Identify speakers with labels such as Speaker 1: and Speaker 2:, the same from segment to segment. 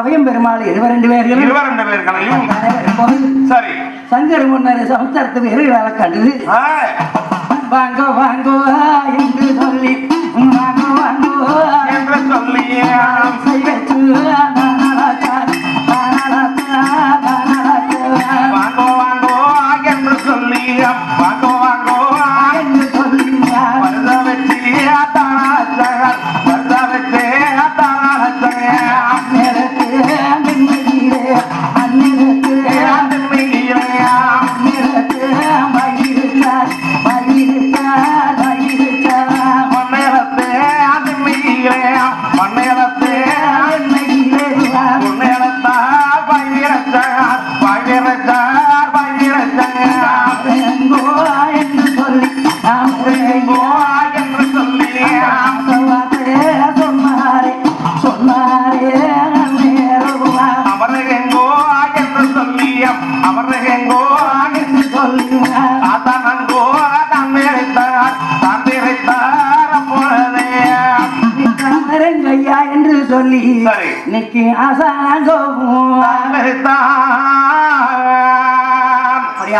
Speaker 1: அவையும் பெருமாள் இருவரண்டு பேர்களையும் சங்கர் முன்னரே சமுத்திரத்து வேறு வேலை கண்டது வாங்கோ வாங்கோ என்று சொல்லி வாங்கோ வாங்கோ என்று சொல்லி வாங்கோ வாங்கோ என்று சொல்லி வாங்கோ வாங்கோ என்று சொல்லி வருத வச்சு வருத வச்சு இன்னைக்கு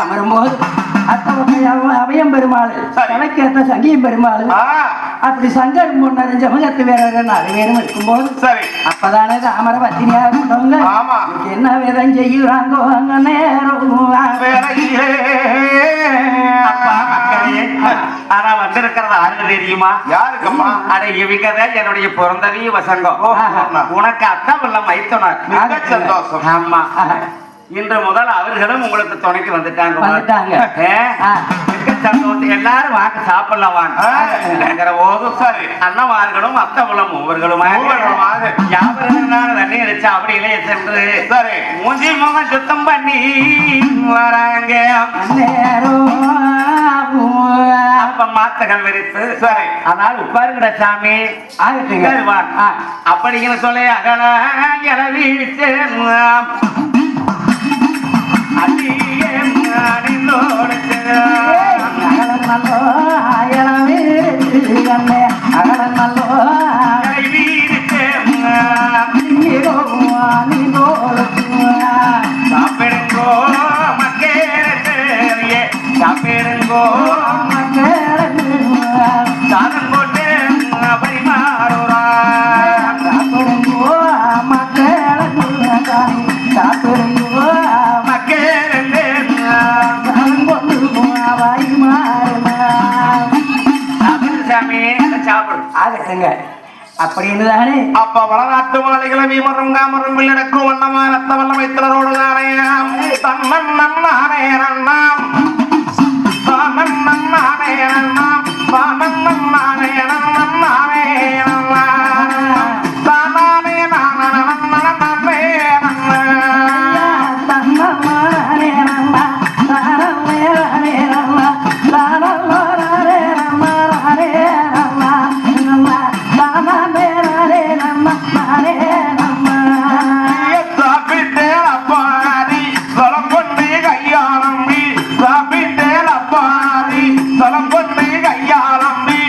Speaker 1: அமரும்போது அவையம் பெருமாள் தலைக்கேற்ற சங்கியும் பெருமாள் அப்படி சங்கர் முன்னர் ஜமகத்து வேற நாலு பேரும் இருக்கும்போது அப்பதானே அமர பத்தினியாக என்ன வேதம் செய்யுறாங்க அங்க நேரம்
Speaker 2: ஆனா வந்திருக்கிறது ஆறு தெரியுமா? யாருக்கம்மா? அட இவங்கதான் என்னுடைய பிறந்தவி வசங்கம். உனக்கு அக்கா உள்ள மைத்தனர். சந்தோஷம். ஆமா, இன்று முதல் அவர்களும் உங்களுக்கு துணைக்கு வந்துட்டாங்க. சந்தோஷம். எல்லாரும் வாங்க சாப்பிடலாம் வாங்க போது சரி அண்ணமார்களும் அத்தை உள்ள மூவர்களும் யாவரும் தண்ணி அடிச்சா அப்படி இல்லையே சென்று சரி மூஞ்சி முகம் சுத்தம் பண்ணி வராங்க. அப்ப மாத்தகம் விரித்து சரி ஆனால் உட்காருங்கட சாமி அப்படிங்கிற சொல்ல அகல இளவீச்சு சாப்பிடுங்கோ மக்கே சாப்பிடுங்கோ சாதம் போட்டு பரிமாறுறா சாப்பிடுங்கோ மக்கே சாப்பிடுங்கோ மக்கே
Speaker 1: அப்படின்னு தானே
Speaker 2: அப்ப வளநாட்டு மாலைகளை வீமரும் காமரும் வில்லடக்கும் வண்ணமா ரத்த வல்லம் வைத்தலரோடு தானே தன்னன் நன்னானே நன்னாம் தானன் நன்னானே நன்னாம் தானன் நன்னானே நன்னானே நன்னா தானானே நானே நன்னே நன்னா தன்னே நன்னா தானே நானே நன்னா தானே நானே நன்னா கையாளம்பி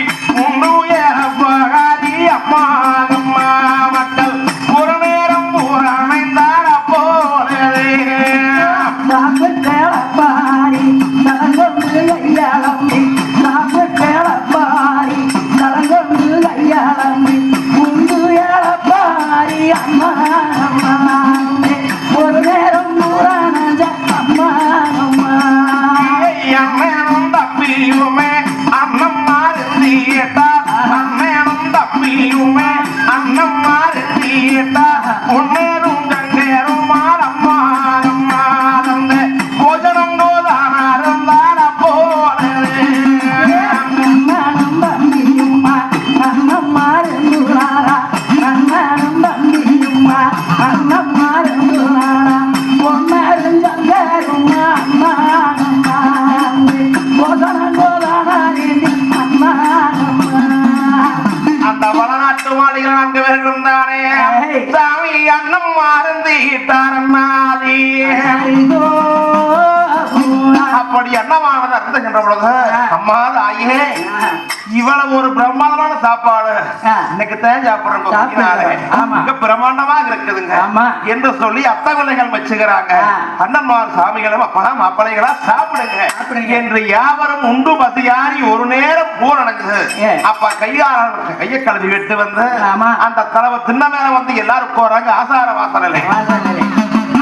Speaker 3: இருக்கின்ற பொழுது அம்மா தாயே இவ்வளவு ஒரு பிரம்மாண்டமான சாப்பாடு இன்னைக்கு தான் சாப்பிடுறோம் பிரம்மாண்டமாக இருக்குதுங்க என்று சொல்லி அத்தகொலைகள் வச்சுக்கிறாங்க. அண்ணன்மார் சாமிகளும் அப்பா மாப்பிள்ளைகளா சாப்பிடுங்க என்று யாவரும் உண்டு பசியாரி ஒரு நேரம் பூரணங்கு. அப்ப கையை கழுவி விட்டு வந்து அந்த தலைவ தின்ன மேல வந்து எல்லாரும் போறாங்க ஆசார வாசனை.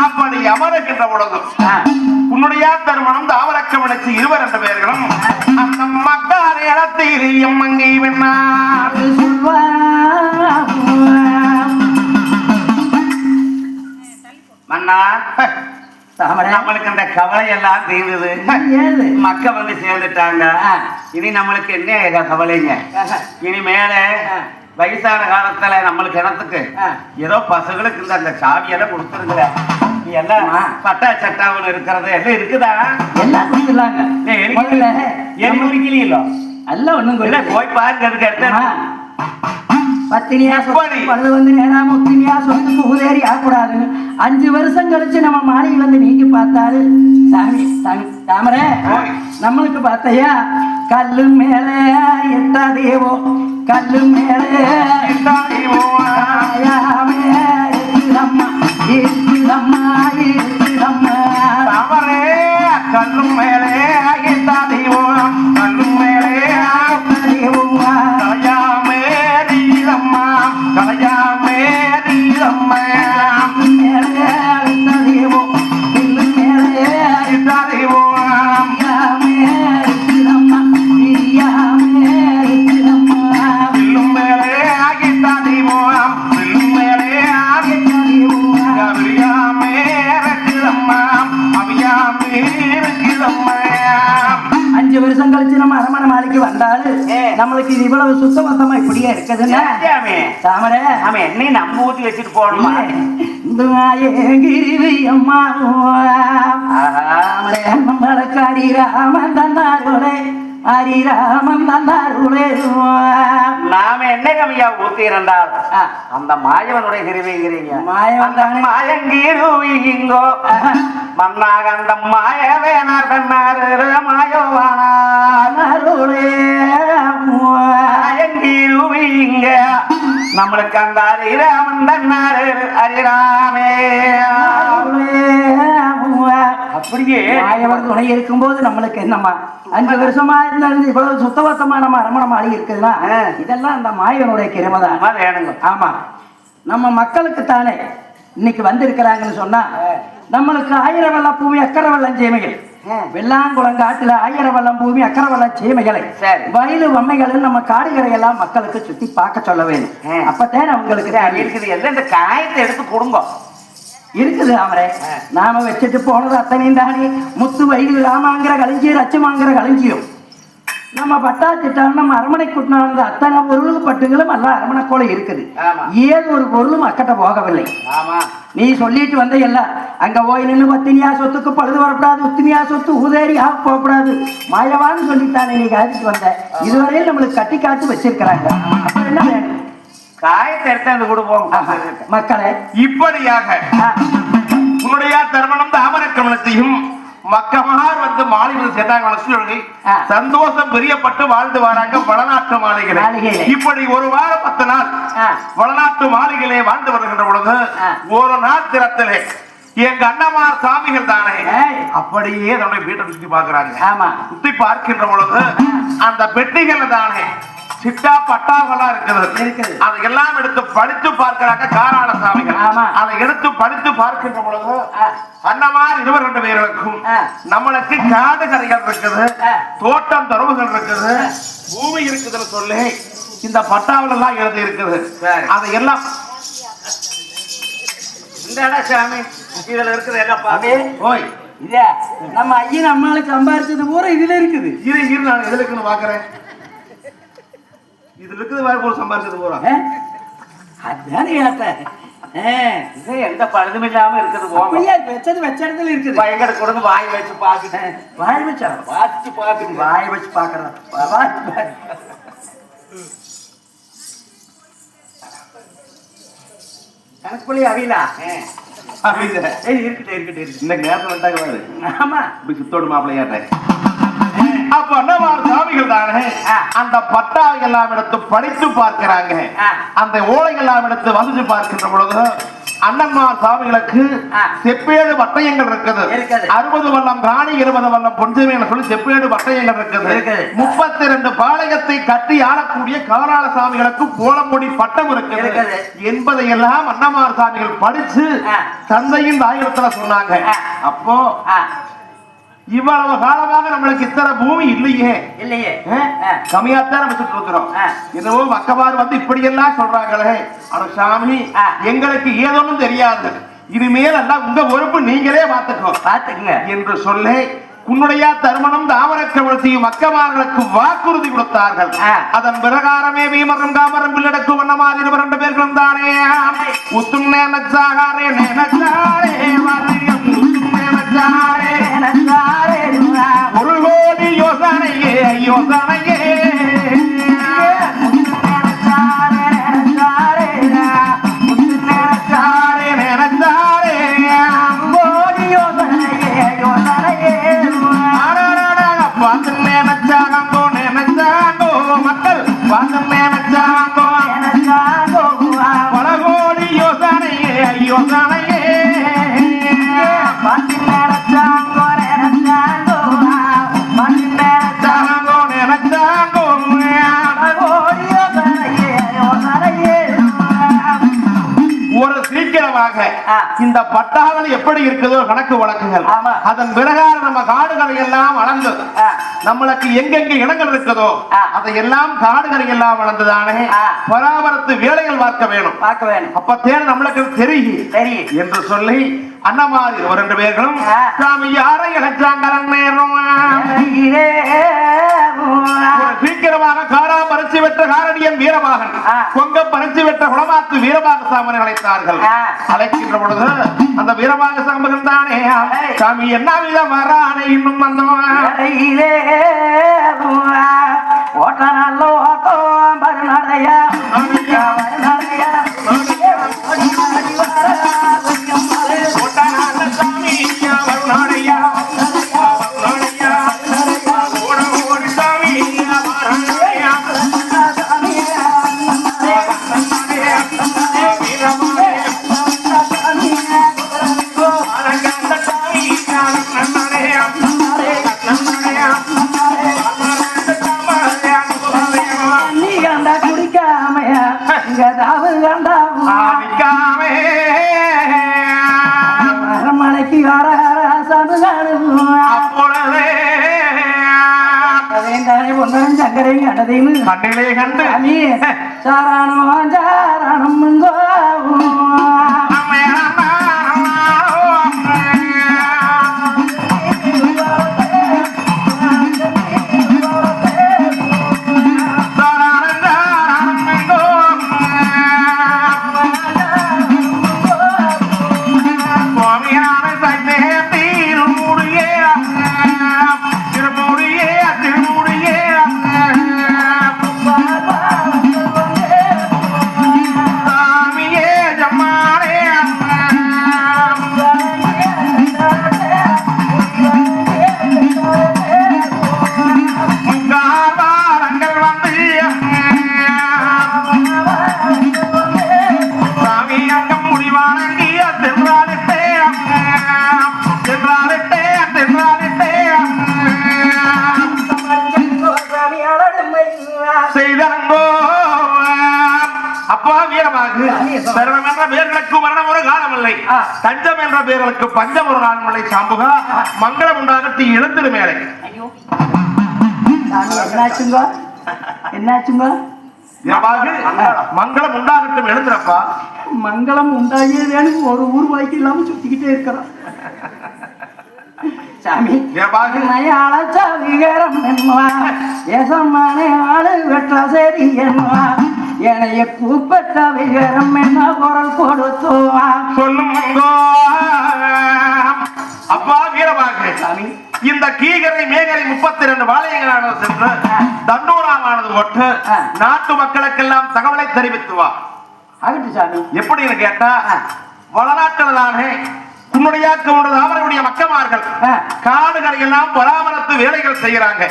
Speaker 3: அப்படி அமருகின்ற பொழுது உன்னுடைய திருமணம் தாவரக்கம் அழைச்சு 22 பேர்களும் அந்த மக்கள் இடத்தில் எம்மங்கி
Speaker 2: மன்னா நம்மளுக்கு அந்த கவலை எல்லாம் தீர்ந்தது. மக்கள் வந்து சேர்ந்துட்டாங்க. இனி நம்மளுக்கு என்ன கவலைங்க? இனி மேல வயசான காலத்துல நம்மளுக்கு இடத்துக்கு ஏதோ பசங்களுக்கு இந்த அந்த சாவியெல்லாம் கொடுத்துருக்குற எல்லாம் பட்டா சட்டாவில் இருக்கிறது எல்லாம் இருக்குதா?
Speaker 1: எல்லாம் கொடுத்துருவாங்க.
Speaker 2: எல்லாம் ஒண்ணும் போய் பாருங்க. அதுக்கு அடுத்த
Speaker 1: பத்தினியா சொத்து வந்து நேராம ஒத்தினியா சொத்துக்கு ஊதேறி ஆகக்கூடாது. 5 வருஷம் கழிச்சு நம்ம மாளிகை வந்து நீங்க பார்த்தாரு சாமி தாமரை நம்மளுக்கு பார்த்தையா கல்லு மேல எட்டாதேவோ கல்லு மேல எட்டாதேவோ
Speaker 3: தாமரே கல்லு மேலே எட்டாதேவோ கல்லு மேலே
Speaker 1: நம்மளுக்கு இது இவ்வளவு சுத்தபத்தமா இப்படியே இருக்குதுன்னா தாமரை
Speaker 2: என்ன நம்ம ஊத்தி வச்சுட்டு போகணுமா?
Speaker 1: நம்மளுக்கு அரிராமன் தந்தாருளே அரிராமன் தந்தாருளே
Speaker 2: நாம என்ன கம்மியா ஊத்தி இருந்தால் அந்த மாயவனுடைய கிருவிங்கிறீங்க. மாயங்கீருவிங்கோ மன்னாகந்த மாயவேனார் தன்னாரு மாயவானாருளே மாயங்கீருவிங்க நம்மளுக்கு அந்த அரிராமன் தன்னாரு அரிராமே
Speaker 1: அப்படியே மாயவன் துணை இருக்கும் போது நம்மளுக்கு என்னம்மா 5 வருஷமா இருந்தாலும் இவ்வளவு சுத்தபத்தமா நம்ம அரமண மாளிகை இருக்குதுன்னா இதெல்லாம் அந்த மாயவனுடைய கிரமதான்
Speaker 2: வேணுங்க.
Speaker 1: ஆமா நம்ம மக்களுக்கு தானே இன்னைக்கு வந்திருக்கிறாங்கன்னு சொன்னா நம்மளுக்கு 1000 வெள்ளம் பூமி அக்கறை வெள்ளம் சீமைகள் வெள்ளாங்குளங்காட்டுல 1000 வெள்ளம் பூமி அக்கறை வெள்ளம் சீமைகளை வயலு வம்மைகள் நம்ம காடுகரை எல்லாம் மக்களுக்கு சுத்தி பார்க்க சொல்ல வேணும். அப்பதான் அவங்களுக்கு
Speaker 2: இருக்குது எல்லாம் இந்த காயத்தை எடுத்து கொடுங்க
Speaker 1: இருக்குது. அவரை நாம வச்சுட்டு போனது அத்தனையும் தானே முத்து வயது ராமாங்கிற களஞ்சியம் ரச்சமாங்கிற களஞ்சியம் நம்ம பட்டாச்சிட்டாலும் நம்ம அரமனை கூட்டினாலும் அத்தனை பொருளும் பட்டுகளும் எல்லாம் அரமனைக்கோளை இருக்குது. ஏதோ ஒரு பொருளும் அக்கட்ட போகவில்லை. நீ சொல்லிட்டு வந்த எல்லாம் அங்க போய் நின்று பத்தினியா சொத்துக்கு பழுது வரக்கூடாது உத்தினியா சொத்து ஊதேறி ஆக போகக்கூடாது மாயவான்னு சொல்லித்தானே நீ காய்ச்சிட்டு வந்த. இதுவரையில் நம்மளுக்கு கட்டி காத்து வச்சிருக்கிறாங்க. அப்புறம் என்ன வேணும்?
Speaker 2: காயத்தை எடுத்து கொடுப்போம்
Speaker 1: மக்களை.
Speaker 3: இப்படியாக உன்னுடைய திருமணம் தாமரக்கமலத்தையும் மக்கமார் வந்து மாளிகை சேர்ந்தாங்க. சந்தோஷம் பிரியப்பட்டு வாழ்ந்து வராங்க வளநாட்டு மாளிகை. இப்படி ஒரு வாரம் 10 நாள் வளநாட்டு மாளிகையிலே வாழ்ந்து வருகின்ற பொழுது ஒரு நாள் தினத்திலே எங்க அண்ணமார் சாமிகள் தானே அப்படியே நம்முடைய வீட்டை சுத்தி பார்க்கிறாங்க. சுத்தி பார்க்கின்ற பொழுது அந்த பெட்டிகள் தானே சிட்டா பட்டாவெல்லாம் இருக்குது. அதை எல்லாம் எடுத்து படித்து பார்க்கிறாங்க காராள சாமிகள். அதை எடுத்து படித்து பார்க்கின்ற பொழுது அண்ணமார் 22 பேருக்கும் நம்மளுக்கு காடு கரைகள் இருக்குது, தோட்டம் தரவுகள் இருக்குது, பூமி இருக்குதுன்னு சொல்லி இந்த பட்டாவில் எல்லாம் எழுதி இருக்குது. அதை எல்லாம்
Speaker 2: இந்த சாமி இதுல இருக்குது எல்லாம் பாப்பே.
Speaker 1: ஓய் இதே நம்ம ஐயன் அம்மாளுக்கு சம்பாரிச்சது பூரா இதுல இருக்குது.
Speaker 3: இரு நான் எதுல இருக்குன்னு பாக்குறேன். இது இருக்குது வேற போல சம்பாரிச்சது போறா.
Speaker 1: அதானே கேட்டேன்.
Speaker 2: எந்த பழுதும் இல்லாம இருக்குது.
Speaker 1: வச்சது வச்ச இடத்துல இருக்குது.
Speaker 2: பயங்கர கொடுங்க வாய் வச்சு பாக்குறேன்.
Speaker 1: வாய் வச்சா
Speaker 2: வாசிச்சு பாக்குறேன்.
Speaker 1: வாய் வச்சு பாக்குறேன். கணக்குள்ளே அவிலா
Speaker 3: இருக்கட்டும். இந்த நேரத்தில் வந்தாங்க. ஆமா இப்படி சுத்தோடு மாப்பிள்ளையாட்ட அப்ப அண்ணமார் சாமிகள் தானே அந்த பட்டாவை எல்லாம் எடுத்து படித்து பார்க்கிறாங்க. அந்த ஓலை எல்லாம் எடுத்து வந்து பார்க்கின்ற பொழுது அண்ணன்மார் சாமிகளுக்கு செப்பேடு வட்டயங்கள் இருக்குது. 60 வல்லம் ராணி 20 வல்லம் பொன்சமி சொல்லி செப்பேடு வட்டயங்கள் இருக்குது. 32 பாளையத்தை கட்டி ஆளக்கூடிய காராள சாமிகளுக்கு போலமுடி பட்டம் இருக்குது என்பதையெல்லாம் அண்ணன்மார் சாமிகள் படிச்சு தந்தையின் தாயிடத்துல சொன்னாங்க. அப்போ இவ்வளவு காலமாக நம்மளுக்கு இத்தனை பூமி இல்லையே கம்மியாத்தான் நம்ம சுட்டு இருக்கிறோம். என்னவோ மக்கவாறு வந்து இப்படி எல்லாம் சொல்றாங்களே, ஆனா சாமி எங்களுக்கு ஏதோன்னு தெரியாது, இனிமேல் எல்லாம் உங்க பொறுப்பு நீங்களே பாத்துக்கோங்க என்று சொல்லி உன்னுடைய தருமணம் தாமரக்கவலத்தையும் மக்கமார்களுக்கு வாக்குறுதி கொடுத்தார்கள். அதன் பிரகாரமே வீமரம் காமரம் பிள்ளடக்கு வண்ணமாறு 2 பேர்களும் தானே உத்தும் நேனச்சாரே நேனச்சாரே ஒரு கோடி யோசனையே யோசனையே மக்கள் பல கோடி யோசனையே யோசனையே ஒரு சீக்கிரமாக இந்த பட்டாவளி எப்படி இருக்குதோ கணக்கு வழக்குகள் அதன் பிரகாரம் நம்ம காடுகளை எல்லாம் வளர்ந்து நம்மளுக்கு எங்கெங்க இடங்கள் இருக்குதோ அதையெல்லாம் காடுகளை எல்லாம் வளர்ந்துதானே பராமரித்து வேலைகள் பார்க்க வேணும். அப்பத்தேன் நம்மளுக்கு தெரியும் என்று சொல்லி அண்ணமாரி 2 பேர்களும் சாமி யாரை இழைச்சாங்க நேரம் சீக்கிரமாக காரா பறிச்சு வெற்ற காரணியன் வீரமாகன் கொங்க பறிச்சு வெற்ற குளமாத்து வீரமாக சாமனை அழைத்தார்கள். அழைக்கின்ற பொழுது அந்த வீரமாக சாமகன் தானே சாமி என்ன விதம் வரானே இன்னும் வந்தவன்
Speaker 1: ஓட்ட நல்ல ஓட்டம் பருநடையா மலைக்கு பொன்னும் சங்கரையும் கண்டதையும்
Speaker 3: கண்ணிலே கண்டு
Speaker 1: சாராணம் சாராணம்
Speaker 3: சரணம் என்ற பேர்களுக்கு மரணம் ஒரு காலம் இல்லை, தஞ்சம் என்ற பேர்களுக்கு பஞ்சம் ஒரு காலம் இல்லை. சாம்புகா மங்களம் உண்டாகட்டி எழுந்திரு மேலே.
Speaker 1: என்னாச்சுங்க என்னாச்சுங்க?
Speaker 3: மங்களம் உண்டாகட்டும் எழுந்திரப்பா.
Speaker 1: மங்களம் உண்டாகியது ஒரு ஊர் வாய்க்கு இல்லாம சுத்திக்கிட்டே இருக்கிறோம் சாமி. அழைச்சா விகரம் என்னவா ஏசம்மானே ஆளு வெற்ற சரி என்னவா என்னைய கூப்பிட்ட விகரம் என்ன குரல் கொடுத்துவா
Speaker 3: சொல்லும் அப்பா வீரமாக சாமி. இந்த கீகரை மேகரை 32 வாளையங்களானது சென்று தண்டோராமானது ஒட்டு நாட்டு மக்களுக்கெல்லாம் தகவலை தெரிவித்துவா.
Speaker 1: ஆகட்டு சாமி.
Speaker 3: எப்படின்னு கேட்டா வளநாட்டில் தானே உன்னுடைய அவர்களுடைய மக்கமார்கள் காடுகளை எல்லாம் பராமரித்து வேலைகள் செய்யறாங்க.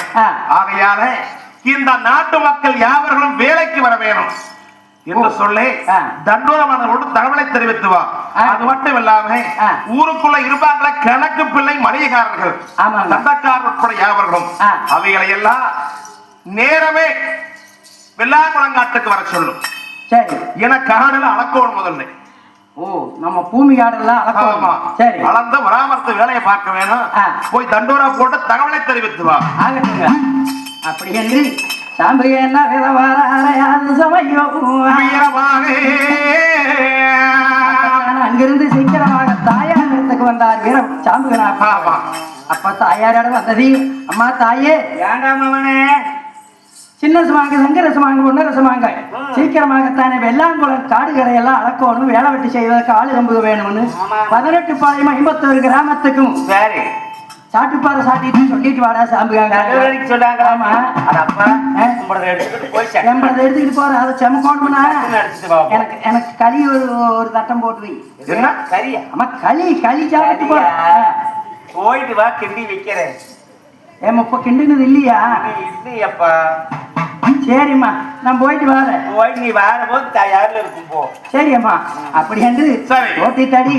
Speaker 3: ஆகையால இந்த நாட்டு மக்கள் யாவர்களும் வேலைக்கு வர வேணும் என்று சொல்லி தண்டோரமானவரோடு தகவலை தெரிவித்து வா. அது மட்டும் இல்லாம ஊருக்குள்ள இருப்பாங்கள கணக்கு பிள்ளை மளிகைக்காரர்கள் தண்டக்காரர் உட்பட யாவர்களும் அவைகளை எல்லாம் நேரமே வெள்ளாங்குளங்காட்டுக்கு வர சொல்லும்.
Speaker 1: சரி,
Speaker 3: என காடுல அளக்கோணும் முதல்ல.
Speaker 1: ஓ, நம்ம பூமி காடெல்லாம் அளக்கணுமா? சரி,
Speaker 3: அளந்த பராமரித்து வேலையை பார்க்க வேணும். போய் தண்டோரா போட்டு தகவலை தெரிவித்து வா.
Speaker 1: ஆகட்டுங்க. அப்படி என்று சாம்பியன விதவாராயாது சமயோ அங்கிருந்து சீக்கிரமாக தாயார் இடத்துக்கு வந்தார் வீர சாம்புகனா. அப்ப தாயாரோட வந்தது, அம்மா தாயே,
Speaker 2: ஏண்டாமவனே,
Speaker 1: சின்ன சுமாங்க சங்கர சுமாங்க ஒன்னர சுமாங்க சீக்கிரமாகத்தானே வெள்ளாங்குளம் காடுகரையெல்லாம் அளக்கணும், வேலை வெட்டி செய்வதற்கு ஆளு நம்புக வேணும்னு 18 பாளையம் 51 கிராமத்துக்கும்
Speaker 2: சரி
Speaker 1: சாட்டுப்பாறை சாட்டிட்டு சொல்லிட்டு வாடா சாம்புகாங்க
Speaker 2: சொன்னாங்க.
Speaker 1: ஆமா, எடுத்துக்கிட்டு போற அதை செமக்கோணும்னா எனக்கு களி ஒரு தட்டம் போட்டு வை.
Speaker 2: என்ன கறியா?
Speaker 1: ஆமா, களி சாப்பிட்டு போ.
Speaker 2: போயிட்டு வா, கிண்டி வைக்கிறேன்.
Speaker 1: ஏமா இப்ப கிண்டுனது இல்லையா?
Speaker 2: இல்லையப்பா.
Speaker 1: சரிம்மா, நான் போயிட்டு வரேன்.
Speaker 2: போய் நீ வர போது தயாரில் இருக்கும் போ.
Speaker 1: சரி அம்மா. அப்படி என்று ஓட்டி தடி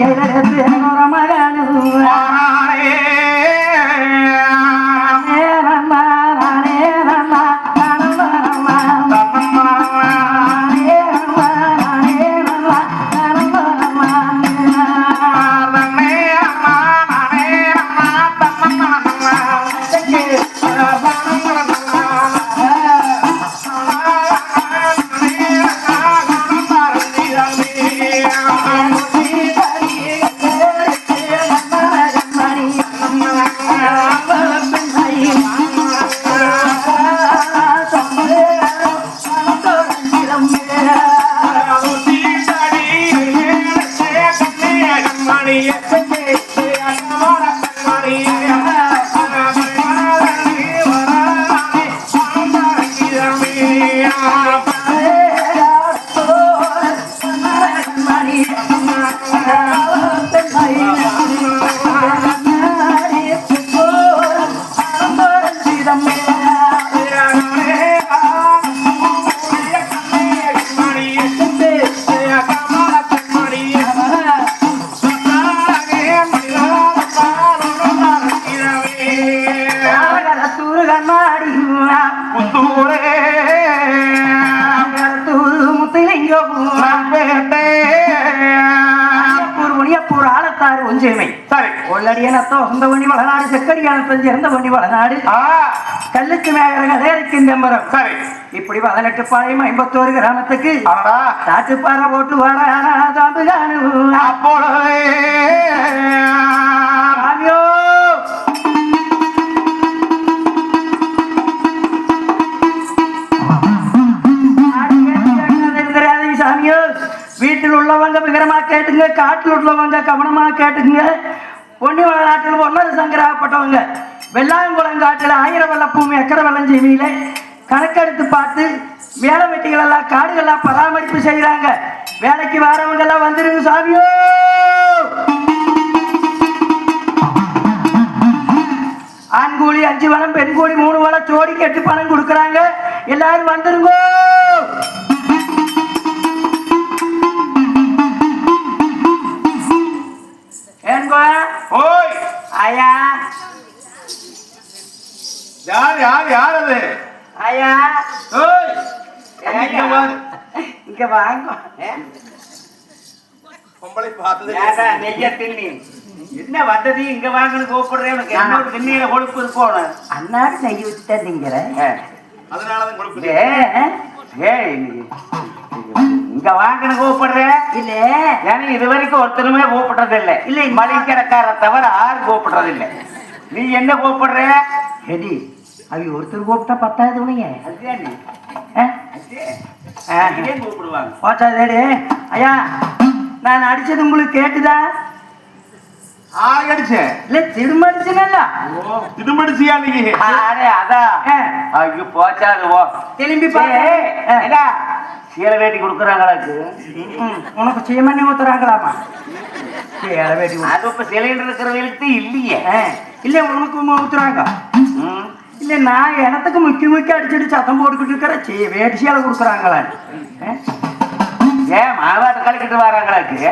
Speaker 1: கல்லுக்கு மேகரம். சரி, இப்படி 18 பாளையம் 51 கிராமத்துக்கு சாட்டுப்பாறை போட்டு வாடாயோ. சாமியோ, வீட்டில் உள்ளவங்க விவரமா கேட்டுங்க, காட்டில் உள்ளவங்க கவனமா கேட்டுங்க. பொன்னி நாட்டில் ஒன்னொரு சங்கராகப்பட்டவங்க வெள்ளாங்குளம் காட்டில் 1000 வெள்ள பூமி எக்கரை வெள்ளம் செய்வியில கணக்கெடுத்து பார்த்து வேலை வெட்டிகள் எல்லாம் காடுகள்லாம் பராமரிப்பு செய்யறாங்க. வேலைக்கு வரவங்க எல்லாம் வந்துருங்க சாமியோ. ஆண் கூலி 5 வளம், பெண் கூலி 3 வளம், ஜோடி கெட்டு பணம் கொடுக்கறாங்க. எல்லாரும் வந்துருங்க.
Speaker 3: ஓய்
Speaker 1: ஐயா,
Speaker 3: யார் யார் யார் அது?
Speaker 1: ஐயா,
Speaker 3: ஓய்
Speaker 1: இங்க வாங்க.
Speaker 3: பொம்பளை பார்த்தது
Speaker 2: என்ன வந்தது இங்க வாங்கன்னு கூப்பிடுறேன். உனக்கு என்னோட திண்ணியில கொழுப்பு இருக்கணும்.
Speaker 1: அண்ணாடு நெய் வச்சுட்டா திங்கிற,
Speaker 3: அதனாலதான் கொழுப்பு.
Speaker 2: இங்க வாங்கன்னு கூப்பிடுற இல்ல? ஏன்னா இது வரைக்கும் ஒருத்தருமே கூப்பிடுறது இல்லை. இல்ல, மளிகடைக்கார தவிர யாரும் கூப்பிடுறது இல்லை. நீ என்ன கூப்பிடுற?
Speaker 1: எடி அவங்க ஒருத்தர் கூப்பிட்டா 10,000 உனைங்க
Speaker 2: கூப்பிடுவாங்க.
Speaker 1: போச்சாதேடி. ஐயா, நான் அடிச்சது உங்களுக்கு கேட்டுதா?
Speaker 3: அடிச்சேன்
Speaker 1: இல்ல, திருமடிச்சுனல்ல.
Speaker 3: திருமடிச்சியா நீங்க?
Speaker 2: அதான் ஐயோ போச்சாது.
Speaker 1: திரும்பி
Speaker 2: சீலை வேட்டி கொடுக்குறாங்களாக்கு.
Speaker 1: உனக்கு சீமண்ணி ஊத்துறாங்களாமா? வேட்டி
Speaker 2: அது இப்ப சிலிண்டர் இருக்கிறவங்களுக்கு இல்லையே.
Speaker 1: இல்ல உனக்கு ஊத்துறாங்க. இல்ல நான் இடத்துக்கு முக்கி அடிச்சுட்டு சத்தம் போட்டுக்கிட்டு இருக்கிற வேட்டியால கொடுக்குறாங்களா?
Speaker 2: ஏன் மாவாட்ட கலக்கிட்டு வராங்களாக்கு?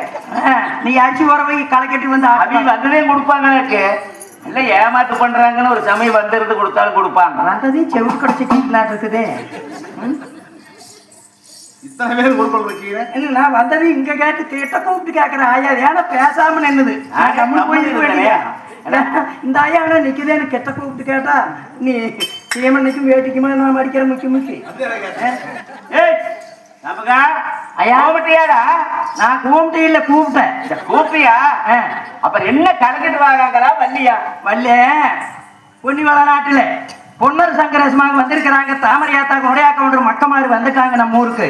Speaker 1: நீ அடிச்சு வரவை கலக்கட்டி வந்து
Speaker 2: அவங்க வந்ததே கொடுப்பாங்களாக்கு. இல்ல ஏமாத்து பண்றாங்கன்னு ஒரு சமயம் வந்துருந்து கொடுத்தாலும் கொடுப்பாங்க.
Speaker 1: வந்ததையும் செவுட்டு கடைச்சிக்கிட்டு இருக்குதே.
Speaker 3: இத்தனை பேர் குறுக்கோள் வைக்கிறேன்.
Speaker 1: நான் வந்தது இங்க கேட்டு கிட்ட கூப்பிட்டு கேட்கறேன். ஆயா ஏன்னா பேசாம நின்னுது. இந்த ஐயா நிக்குதேன்னு கெட்ட கூப்பிட்டு கேட்டா நீ சீமன்னைக்கும் வேட்டிக்குமா நான் மடிக்கிற முக்கி
Speaker 2: ஐயாடா.
Speaker 1: நான் கூப்பிட்டு இல்ல கூப்பிட்டேன்.
Speaker 2: கூப்பிட்டியா? அப்புறம் என்ன கலக்கிட்டு வராங்களா? வள்ளியா?
Speaker 1: வல்ல பொன்னி வளநாட்டுல பொன்னர் சங்கரேசமாக வந்திருக்கிறாங்க. தாமரையாத்தா கொடையாக்க ஒன்று மக்கமாறு வந்துட்டாங்க நம்ம ஊருக்கு.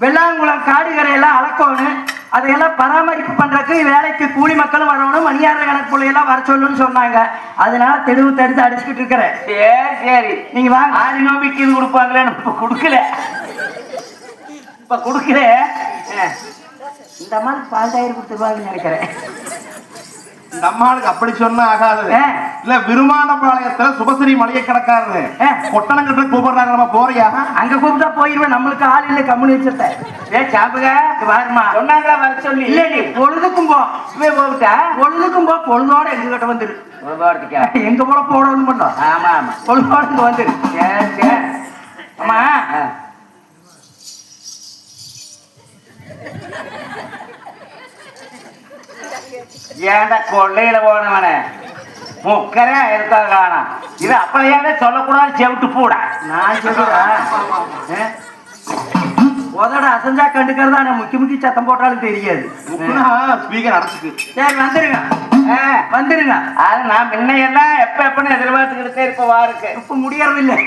Speaker 1: வெள்ளாங்குளம் காடுகரையெல்லாம் அளக்கணும். அதையெல்லாம் பராமரிப்பு பண்றதுக்கு வேலைக்கு கூலி மக்களும் வரணும். மணியாளர் கணக்கு பிள்ளையெல்லாம் வர சொல்லுன்னு சொன்னாங்க. அதனால தெளிவு தடுத்து அடிச்சுக்கிட்டு இருக்கிறேன்.
Speaker 2: சரி சரி,
Speaker 1: நீங்க வாங்க.
Speaker 2: ஆடி நோம்பிக்கு கொடுப்பாங்களே, இப்ப கொடுக்கல. இப்ப கொடுக்கல.
Speaker 1: இந்த மாதிரி பால்டாயிரம் கொடுத்துருவாங்கன்னு நினைக்கிறேன்.
Speaker 3: இந்த அம்மாளுக்கு அப்படி சொன்னா ஆகாது. இல்ல விருமானபாளையத்துல சுபஸ்ரீ மளிகை கிடக்காரு கொட்டணங்கிட்ட கூப்பிடுறாங்க. நம்ம போறியா? அங்க கூப்பிட்டா போயிருவேன். நம்மளுக்கு ஆள் இல்ல கம்முனு வச்சிருந்த.
Speaker 2: சாப்புக வாருமா சொன்னாங்களா? வர சொல்லி
Speaker 1: இல்ல நீ பொழுதுக்கும் போவிட்டா பொழுதுக்கும் பொழுதோட எங்க கிட்ட வந்துரு. எங்க போல போடணும் பண்ணோம்.
Speaker 2: ஆமா ஆமா,
Speaker 1: பொழுதோட இங்க வந்துரு. ஆமா
Speaker 2: ஏன்டா கொள்ளையில போனவன முக்கரே இருக்கா காணாம். இது அப்படியாவே சொல்லக்கூடாது. செவிட்டு போட
Speaker 1: நான் சொல்றேன். உதட அசஞ்சா கண்டுக்கிறதா நான் முக்கி சத்தம் போட்டாலும் தெரியாது.
Speaker 3: ஸ்பீக்கர் அடைச்சுக்கு.
Speaker 1: சரி வந்துருங்க வந்துருங்க.
Speaker 2: அது நான் முன்னையெல்லாம் எப்ப எப்பன்னு எதிர்பார்த்துக்கிட்டு இப்ப வாருக்கு
Speaker 1: இப்ப முடியறது இல்லை.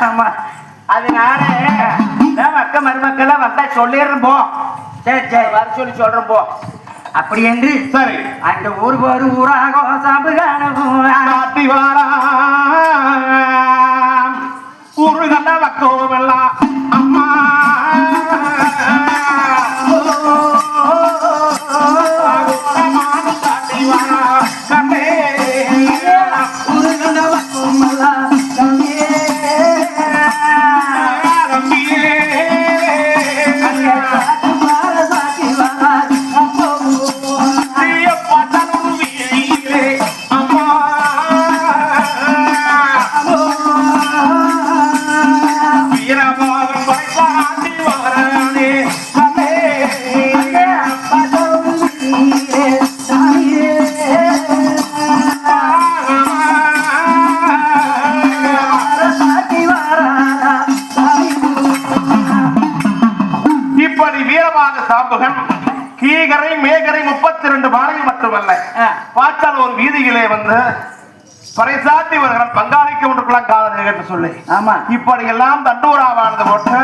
Speaker 1: ஆமா
Speaker 2: அதனால அக்க மருமக்கெல்லாம் வந்தா சொல்லிடுறோம். போ.
Speaker 1: சரி சரி
Speaker 2: வர சொல்லி சொல்றோம். போ.
Speaker 1: அப்படி என்று
Speaker 3: சரி
Speaker 1: அந்த ஒரு ஊராக
Speaker 3: சாப்பி வாரா ஊரு கண்ட பக்கம் எல்லாம் அம்மா கீகரை மேகரை 32 மாலைகள் மட்டுமல்ல பார்த்தால் ஒரு வீதியிலே வந்து பறைசாட்டி வருகிற பங்காளிக்கு ஒன்றுக்குள்ள காதல் என்று சொல்லி.
Speaker 1: ஆமா
Speaker 3: இப்படி எல்லாம் தண்டூரா வாழ்ந்து போட்டு